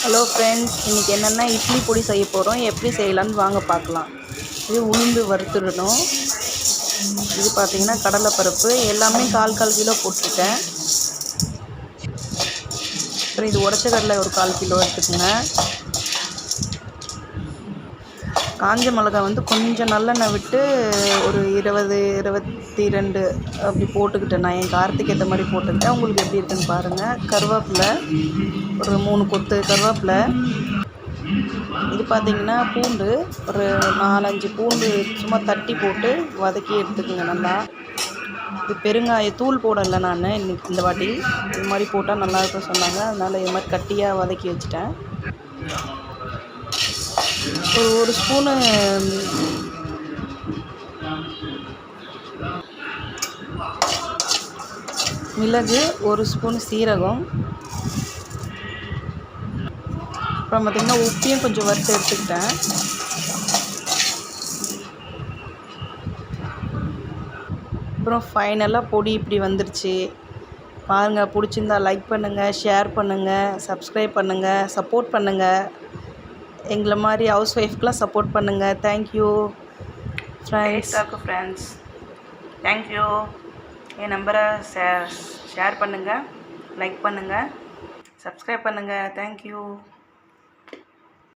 Hello friends, இன்றைக்கி என்னென்னா இட்லி பொடி செய்ய போகிறோம். எப்படி செய்யலான்னு வாங்க பார்க்கலாம். இது உளுந்து வறுத்துடணும். இது பார்த்திங்கன்னா கடலைப்பருப்பு எல்லாமே 1/4 கிலோ போட்டிருக்கேன். அப்புறம் இது உடச்ச கடலை ஒரு 1/4 கிலோ எடுத்துக்கோங்க. காஞ்ச மிளகா கொஞ்சம் நல்லெண்ணெய் விட்டு ஒரு 20-22 அப்படி போட்டுக்கிட்டேன். நான் என் காரத்துக்கு ஏற்ற மாதிரி போட்டுக்கிட்டேன். உங்களுக்கு எப்படி இருக்குன்னு பாருங்கள். கருவேப்பிலை ஒரு 3 கொத்து கருவேப்பிலை. இது பார்த்திங்கன்னா பூண்டு ஒரு 4-5 பூண்டு சும்மா தட்டி போட்டு வதக்கி எடுத்துக்கோங்க நல்லா. இது பெருங்காயத்தூள் போடலை நான் இன்னைக்கு இந்த வாட்டி. இது மாதிரி போட்டால் நல்லாயிருக்கும் சொன்னாங்க. அதனால் இது மாதிரி கட்டியாக வதக்கி வச்சுட்டேன். ஒரு ஸ்பூனு மிளகு, 1 ஸ்பூன் சீரகம், அப்புறம் பார்த்திங்கன்னா உப்பையும் கொஞ்சம் வறுத்து எடுத்துக்கிட்டேன். அப்புறம் ஃபைனலாக பொடி இப்படி வந்துருச்சு பாருங்கள். பிடிச்சிருந்தா லைக் பண்ணுங்கள், ஷேர் பண்ணுங்கள், சப்ஸ்கிரைப் பண்ணுங்கள், சப்போர்ட் பண்ணுங்கள். எங்களை மாதிரி ஹவுஸ் ஒய்ஃப்க்கெலாம் சப்போர்ட் பண்ணுங்கள். Thank you friends. தேங்க்யூ. என் நம்பரை ஷேர் பண்ணுங்கள், லைக் பண்ணுங்கள், சப்ஸ்கிரைப் பண்ணுங்கள். தேங்க்யூ.